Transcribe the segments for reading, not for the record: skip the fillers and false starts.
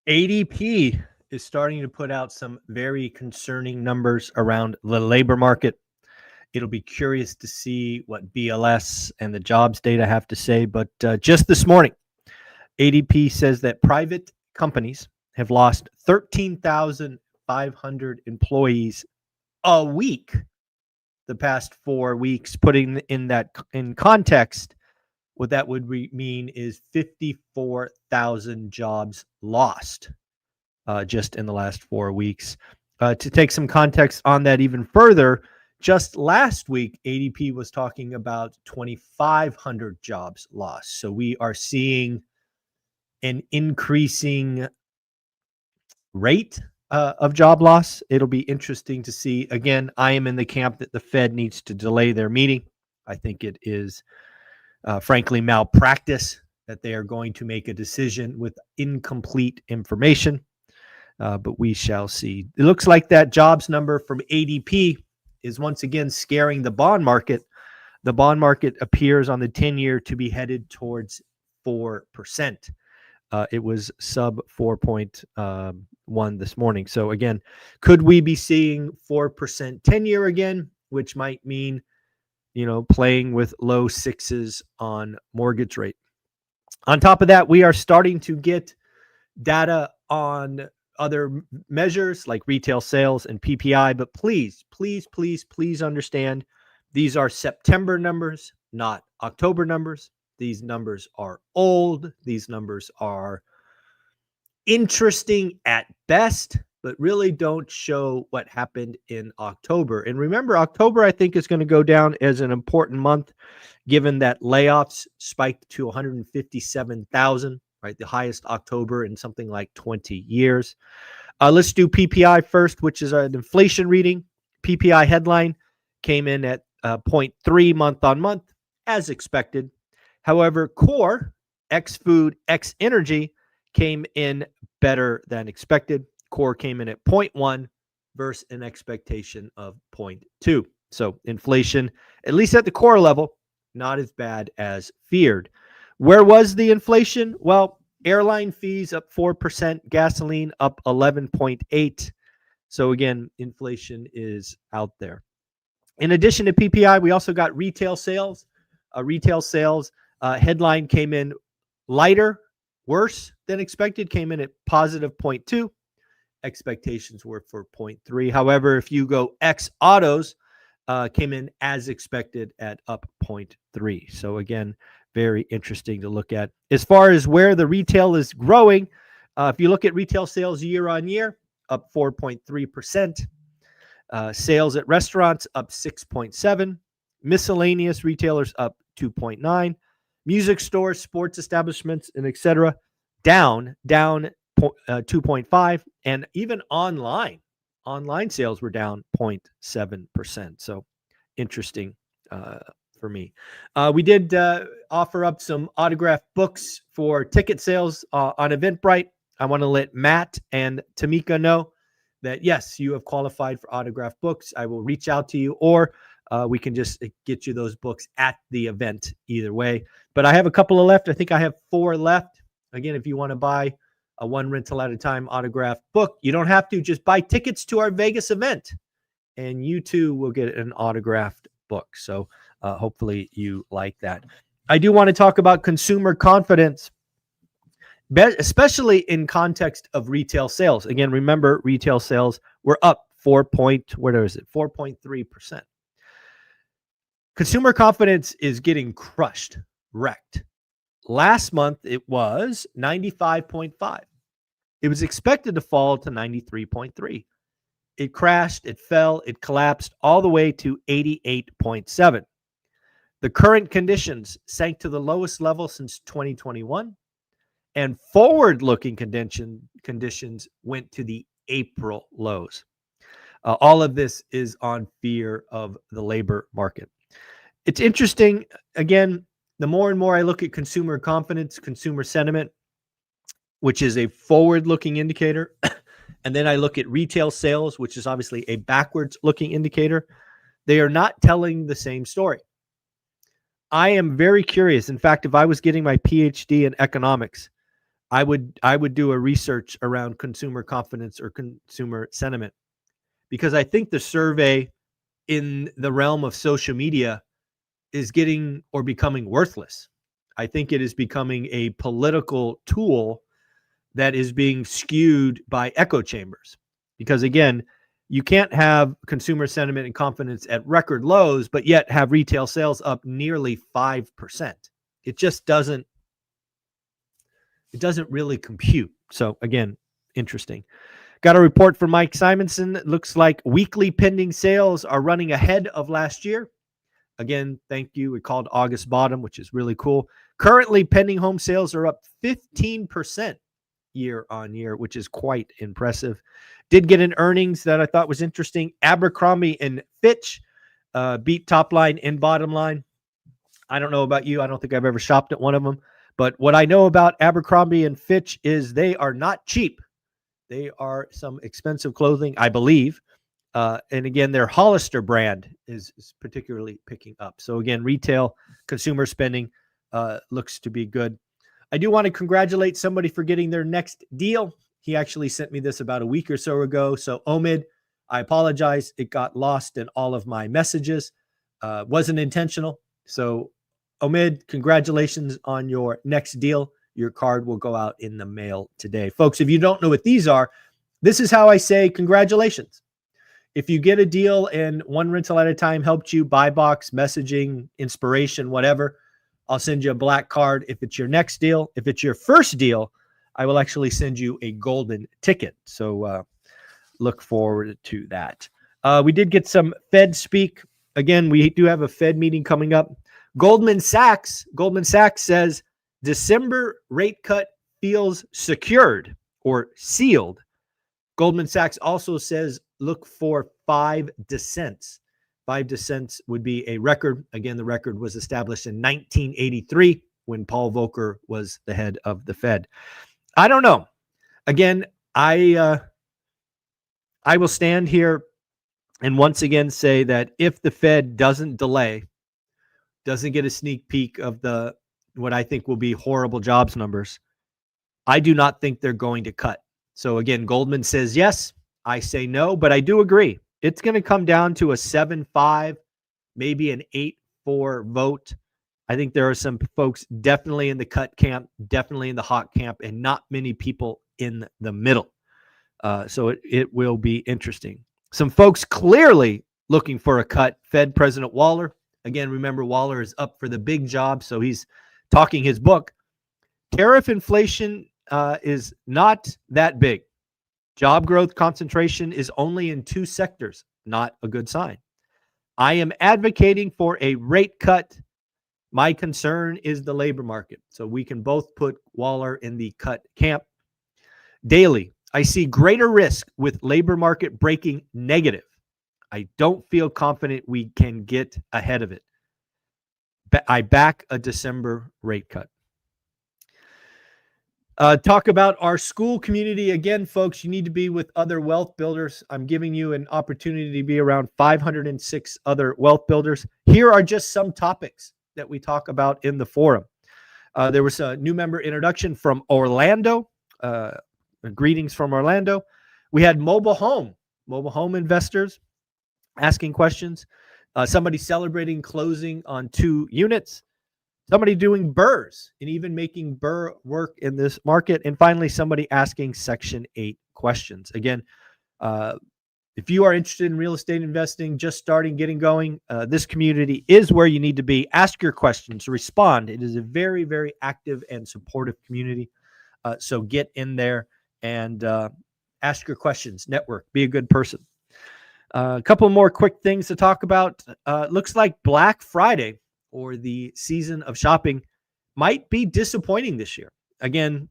ADP is starting to put out some very concerning numbers around the labor market. It'll be curious to see what BLS and the jobs data have to say. But just this morning, ADP says that private companies have lost 13,500 employees a week the past 4 weeks. Putting in context, what that would mean is 54,000 jobs lost just in the last 4 weeks. To take some context on that even further, just last week, ADP was talking about 2,500 jobs lost. So we are seeing an increasing rate of job loss. It'll be interesting to see. Again, I am in the camp that the Fed needs to delay their meeting. I think it is, frankly, malpractice that they are going to make a decision with incomplete information. But we shall see. It looks like that jobs number from ADP is once again scaring the bond market. The bond market appears on the 10-year to be headed towards 4%. It was sub 4.1 this morning. So again, could we be seeing 4% 10-year again, which might mean, playing with low sixes on mortgage rate. On top of that, we are starting to get data on other measures like retail sales and PPI, but please understand these are September numbers, not October numbers. These numbers are old. These numbers are interesting at best, but really don't show what happened in October. And remember, October, I think, is going to go down as an important month, given that layoffs spiked to 157,000. Right, the highest October in something like 20 years. Let's do PPI first, which is an inflation reading. PPI headline came in at 0.3 month on month, as expected. However, core, ex food, ex energy, came in better than expected. Core came in at 0.1 versus an expectation of 0.2. So inflation, at least at the core level, not as bad as feared. Where was the inflation? Well, airline fees up 4%, gasoline up 11.8%. So again, inflation is out there. In addition to PPI, we also got retail sales. Retail sales headline came in lighter, worse than expected, came in at positive 0.2. Expectations were for 0.3. However, if you go ex autos, came in as expected at up 0.3. So again, very interesting to look at. As far as where the retail is growing, if you look at retail sales year on year, up 4.3%. Sales at restaurants up 6.7%. Miscellaneous retailers up 2.9%. Music stores, sports establishments, and etc. down 2.5%. And even online sales were down 0.7%. So interesting for me. We did offer up some autographed books for ticket sales on Eventbrite. I want to let Matt and Tamika know that, yes, you have qualified for autographed books. I will reach out to you, or we can just get you those books at the event either way. But I have a couple of left. I think I have 4 left. Again, if you want to buy a one rental at a time autographed book, you don't have to. Just buy tickets to our Vegas event, and you too will get an autographed book. So hopefully you like that. I do want to talk about consumer confidence, especially in context of retail sales. Again, remember, retail sales were up 4.3%. Consumer confidence is getting crushed, wrecked. Last month, it was 95.5. It was expected to fall to 93.3. It crashed, it fell, it collapsed all the way to 88.7. The current conditions sank to the lowest level since 2021, and forward-looking conditions went to the April lows. All of this is on fear of the labor market. It's interesting, again, the more and more I look at consumer confidence, consumer sentiment, which is a forward-looking indicator, and then I look at retail sales, which is obviously a backwards-looking indicator, they are not telling the same story. I am very curious. In fact, if I was getting my PhD in economics, I would do a research around consumer confidence or consumer sentiment, because I think the survey in the realm of social media is getting or becoming worthless. I think it is becoming a political tool that is being skewed by echo chambers. Because again, you can't have consumer sentiment and confidence at record lows, but yet have retail sales up nearly 5%. It just doesn't really compute. So again, interesting. Got a report from Mike Simonson. It looks like weekly pending sales are running ahead of last year. Again, thank you. We called August bottom, which is really cool. Currently, pending home sales are up 15% year on year, which is quite impressive. Did get an earnings that I thought was interesting. Abercrombie and Fitch beat top line and bottom line. I don't know about you. I don't think I've ever shopped at one of them. But what I know about Abercrombie and Fitch is they are not cheap. They are some expensive clothing, I believe. And again, their Hollister brand is particularly picking up. So again, retail consumer spending looks to be good. I do want to congratulate somebody for getting their next deal. He actually sent me this about a week or so ago. So Omid, I apologize. It got lost in all of my messages. Wasn't intentional. So Omid, congratulations on your next deal. Your card will go out in the mail today. Folks, if you don't know what these are, this is how I say congratulations. If you get a deal and One Rental at a Time helped you, buy box, messaging, inspiration, whatever, I'll send you a black card. If it's your next deal, if it's your first deal, I will actually send you a golden ticket. So look forward to that. We did get some Fed speak. Again, we do have a Fed meeting coming up. Goldman Sachs says December rate cut feels secured or sealed. Goldman Sachs also says look for 5 dissents. 5 dissents would be a record. Again, the record was established in 1983 when Paul Volcker was the head of the Fed. I don't know. Again, I will stand here and once again say that if the Fed doesn't delay, doesn't get a sneak peek of what I think will be horrible jobs numbers, I do not think they're going to cut. So again, Goldman says yes. I say no, but I do agree. It's going to come down to a 7-5, maybe an 8-4 vote. I think there are some folks definitely in the cut camp, definitely in the hot camp, and not many people in the middle. So it will be interesting. Some folks clearly looking for a cut. Fed President Waller. Again, remember, Waller is up for the big job, so he's talking his book. Tariff inflation is not that big. Job growth concentration is only in 2 sectors. Not a good sign. I am advocating for a rate cut. My concern is the labor market. So we can both put Waller in the cut camp. Daily, I see greater risk with labor market breaking negative. I don't feel confident we can get ahead of it. I back a December rate cut. Talk about our school community. Again, folks, you need to be with other wealth builders. I'm giving you an opportunity to be around 506 other wealth builders. Here are just some topics that we talk about in the forum. There was a new member introduction from Orlando. Greetings from Orlando. We had mobile home investors asking questions. Somebody celebrating closing on 2 units. Somebody doing BRRRRs and even making BRRRR work in this market. And finally, somebody asking Section 8 questions. Again, if you are interested in real estate investing, just starting, getting going, this community is where you need to be. Ask your questions, respond. It is a very, very active and supportive community. So get in there and ask your questions, network, be a good person. A couple more quick things to talk about. Looks like Black Friday, or the season of shopping, might be disappointing this year. Again,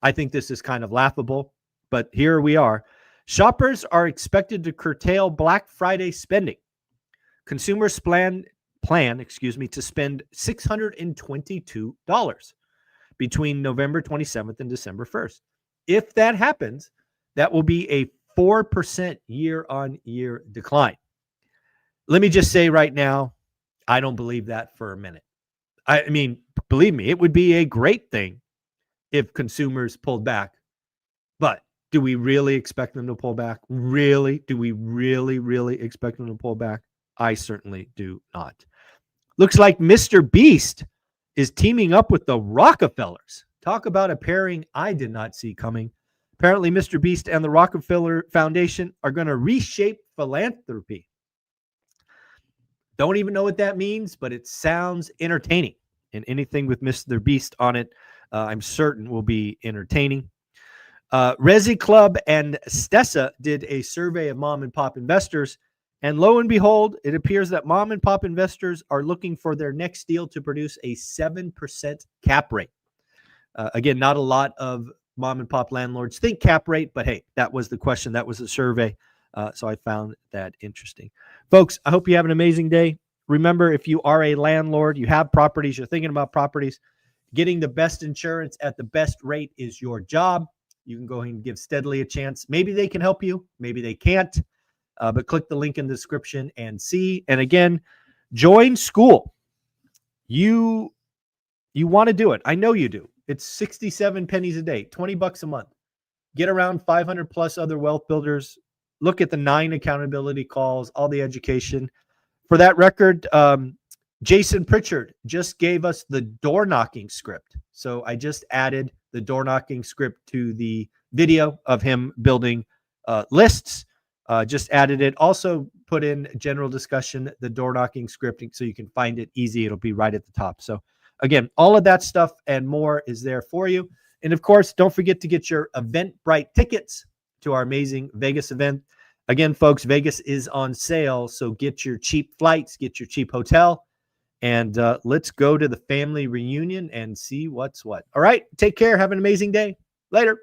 I think this is kind of laughable, but here we are. Shoppers are expected to curtail Black Friday spending. Consumers plan to spend $622 between November 27th and December 1st. If that happens, that will be a 4% year-on-year decline. Let me just say right now, I don't believe that for a minute. I mean, believe me, it would be a great thing if consumers pulled back. But do we really expect them to pull back? Really? Do we really expect them to pull back? I certainly do not. Looks like Mr. Beast is teaming up with the Rockefellers. Talk about a pairing I did not see coming. Apparently, Mr. Beast and the Rockefeller Foundation are going to reshape philanthropy. Don't even know what that means, but it sounds entertaining. And anything with Mr. Beast on it, I'm certain will be entertaining. Resi Club and Stessa did a survey of mom and pop investors. And lo and behold, it appears that mom and pop investors are looking for their next deal to produce a 7% cap rate. Again, not a lot of mom and pop landlords think cap rate, but hey, that was the question. That was the survey. So I found that interesting. Folks, I hope you have an amazing day. Remember, if you are a landlord, you have properties, you're thinking about properties, getting the best insurance at the best rate is your job. You can go ahead and give Steadily a chance. Maybe they can help you. Maybe they can't. But click the link in the description and see. And again, join school. You want to do it. I know you do. It's 67 pennies a day, $20 a month. Get around 500 plus other wealth builders. Look at the 9 accountability calls, all the education. For that record, Jason Pritchard just gave us the door knocking script. So I just added the door knocking script to the video of him building lists. Just added it. Also put in general discussion, the door knocking scripting, so you can find it easy. It'll be right at the top. So again, all of that stuff and more is there for you. And of course, don't forget to get your Eventbrite tickets to our amazing Vegas event. Again, folks, Vegas is on sale. So get your cheap flights, get your cheap hotel, and let's go to the family reunion and see what's what. All right. Take care. Have an amazing day. Later.